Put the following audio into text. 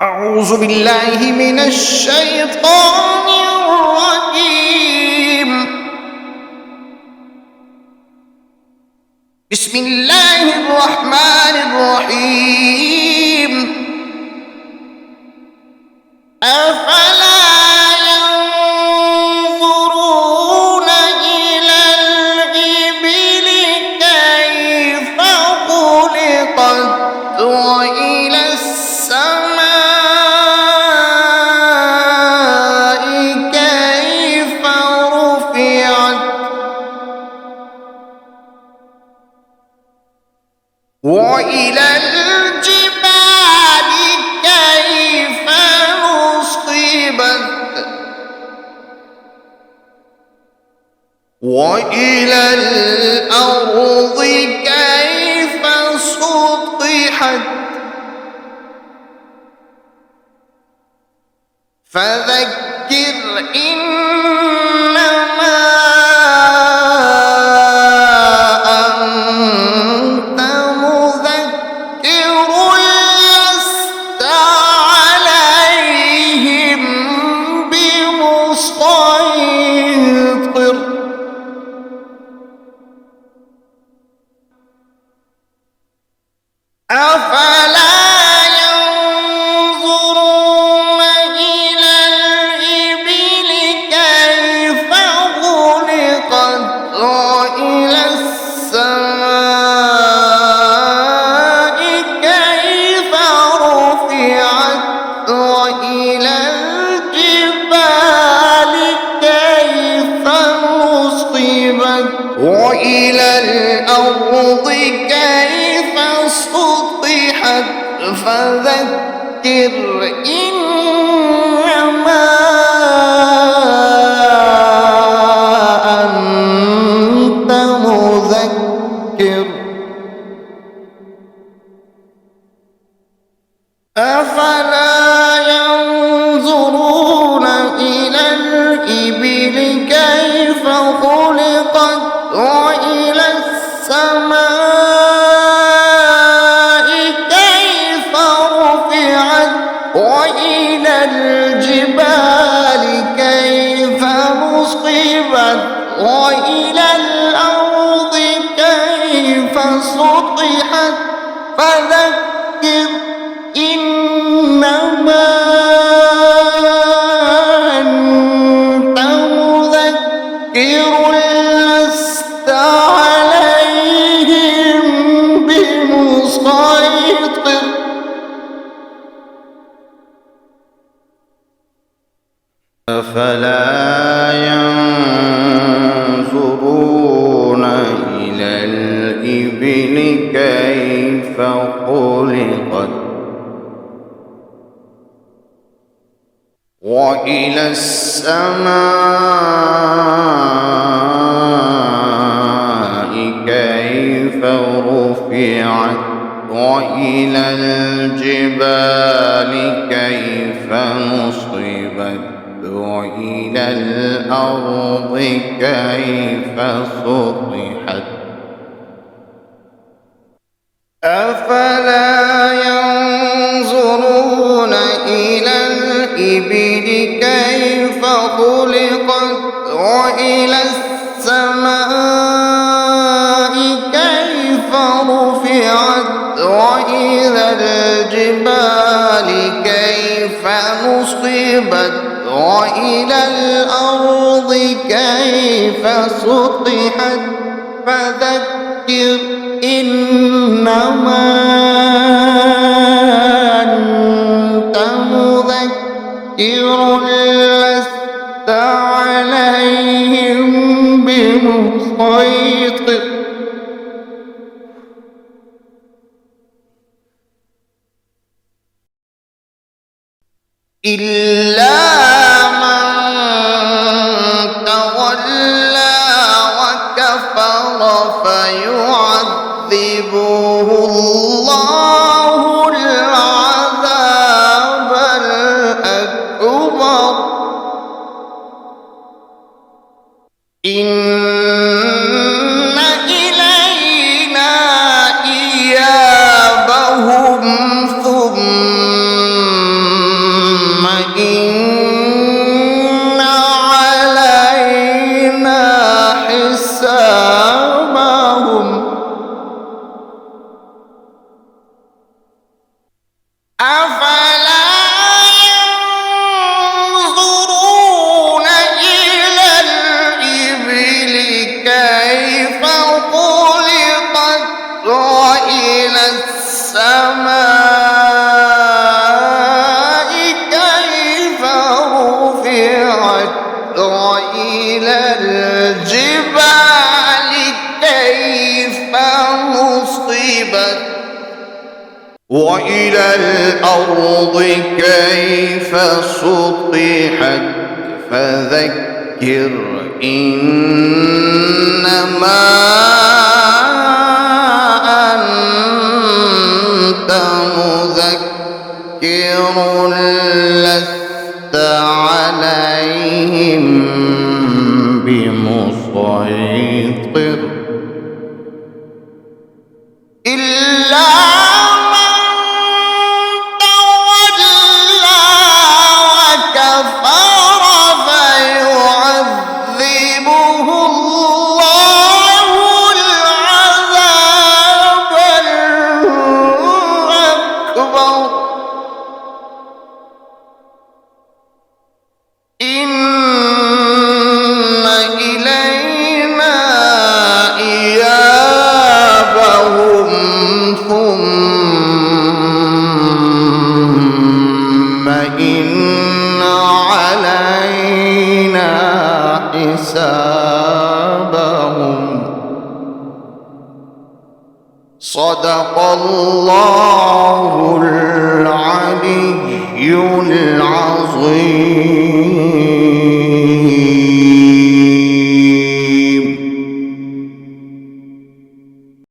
أعوذ بالله من الشيطان الرجيم. بسم الله الرحمن الرحيم. أفلا ينظرون إلى الإبل كيف خلقت وإلى السماء كيف رفعت وإلى الجبال كيف نصبت وإلى الأرض كيف سطحت فذكر إنما أنت مذكر لست عليهم بمسيطر أفلا ينظرون إلى الإبل كيف خلقت وإلى السماء كيف رفعت وإلى الجبال كيف نصبت وإلى الأرض كيف سطحت فذكر إنما أنت مذكر أفلا ينظرون إلى الإبل كيف خلقت وإلى السماء كيف رفعت وإلى الجبال كيف نصبت وإلى الأرض كيف سطحت فذكر إنما أنت مذكر لست عليهم بمسيطر أفلا ينظرون إلى الإبل كيف خلقت وإلى السماء كيف رفعت وإلى الجبال كيف نصبت وإلى الأرض كيف سطحت أفلا ينظرون إلى الإبل كيف خلقت وإلى السماء كيف رفعت وإلى الجبال كيف نصبت وإلى الأرض كيف سطحت فذكر إنما أنت مذكر لست عليهم بمسيطر إلا من تولى وكفر فيعذبه الله العذاب الأكبر إن إلينا إيابهم ثم وإلى الأرض كيف سطحت فذكر إنما أنت مذكر لست عليهم بمسيطر إلا من تولى وكفر فيعذبه الله العذاب الأكبر إن إلينا إيابهم ثم إن علينا حسابهم صدق الله العلي العظيم.